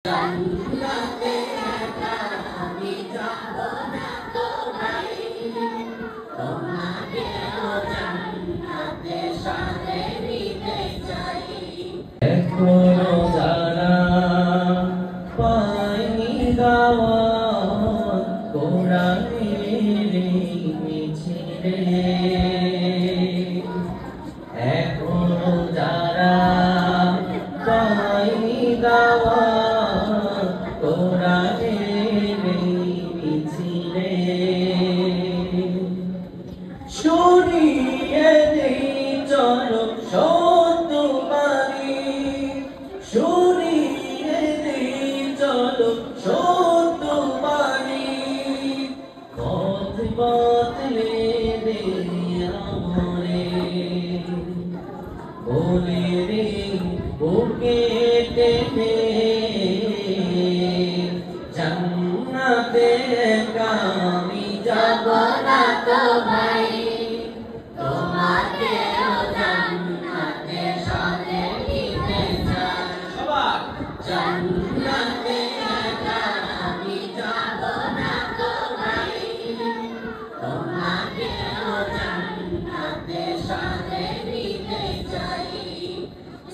জান্নাতে একা আমি যাব না তো ভাই, তোমাকেও জান্নাতে সাথে নিতে চাই। এখনো যারা পায়নি দাওয়াত কোরআনের মিছিলে, এখনো যারা পায়নি দাওয়াত কোরআনের মিছিলে, সরিয়ে দেই চলো সত্য বাণী, সরিয়ে দেই চলো সত্য বাণী, পথ বদলে দেই আমরে, বলে দেই বুকে টেনে জান্নাতে একা আমি যাব না তো ভাই, তোমাকেও জান্নাতে সাথে নিতে চাই। সবাই জান্নাতে একা আমি যাব না তো ভাই, তোমাকেও জান্নাতে সাথে নিতে চাই।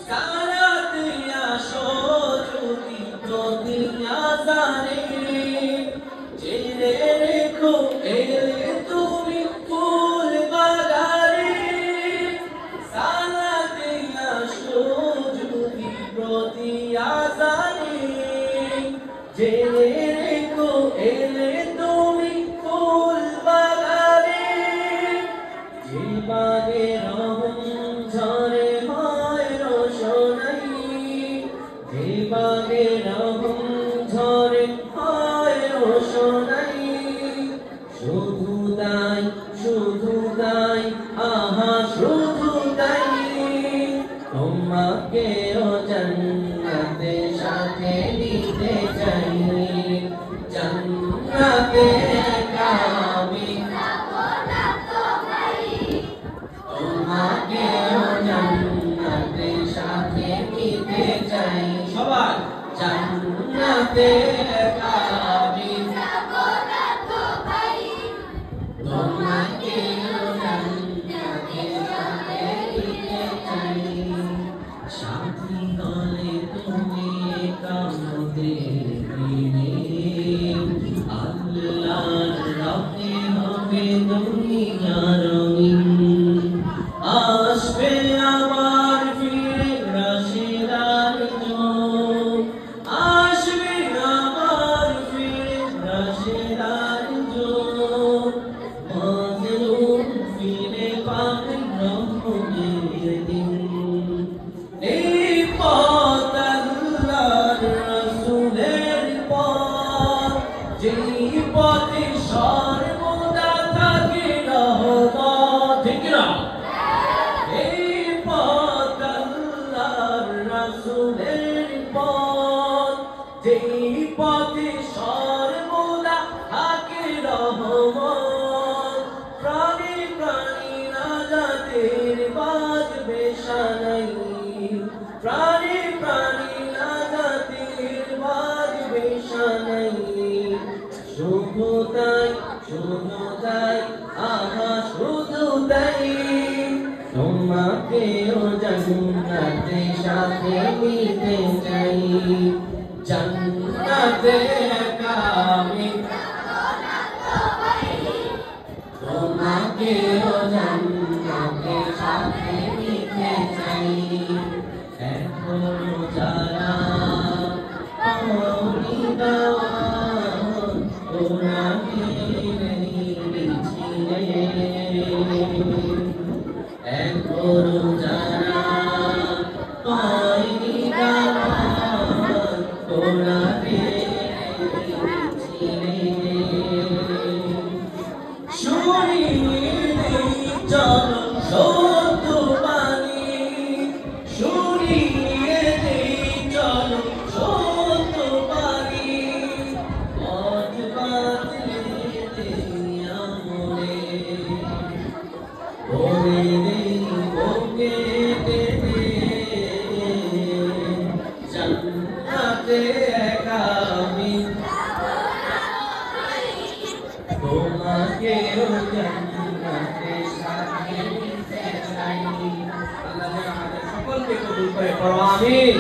সারাতে আসো যদি যদি আজানে, জেনে রেখো এলে তুমি ফুল বাগানে। সারাতে আসো যদি প্রতি আজানে, জেনে রেখো এলে তুমি ফুল বাগানে। যে বাগে রহম ঝরে হয় রোশনাই, যে বাগে রহম ঝরে হয় রোশনাই, শুধু তাই শুধু তাই আহা শুধু তাই, তোমাকেও জান্নাতে সাথে নিতে চাই। জান্নাতে একা আমি যাব না তো ভাই, তোমাকেও জান্নাতে সাথে নিতে চাই। সবাই জান্নাতে একা আমি যাব না তো ভাই, তোমাকেও জান্নাতে সাথে নিতে চাই। সাথী হলে তুমি কামতের দিনে, আল্লাহর রাহে হবে দুনিয়া রঙিন। আসবে আবার ফিরে রাশিদার যুগ, আসবে আবার ফিরে রাশিদার যুগ, মাজলুম ফিরে পাবে রহমের দিন। এই পথ আল্লাহর রাসূলের পথ, যেই পথে সর্বদা থাকে রহমত। ঠিক না? এই পথ আল্লাহর রাসূলের পথ, যেই পথে সর্বদা থাকে রহমত। প্রাণী প্রাণী নাজাতের বাজবে সানাই, প্রাণী প্রাণী নাজাতের বাজবে সানাই, শুধু তাই আহা শুধু তাই, তোমাকেও জান্নাতে সাথে নিতে চাই। জান্নাতে একা আমি যাব না তো ভাই, তোমাকেও জান্নাতে সাথে নিতে চাই। এখনো যারা পাওনি দাওয়াত কোরআনের মিছিলে, এখনো যারা পায়নি দাওয়াত কোরআনের মিছিলে, সরিয়ে দেই চলো সত্য বাণী, সরিয়ে দেই চলো সত্য বাণী, পথ বদলে দেই আমরে, বলে দেই বুকে টেনে জান্নাতে পাকের জান্নাতে সাথী চাই। আল্লাহ যেন আমাদের সকলকে কবুল করে পড়ো আমিন।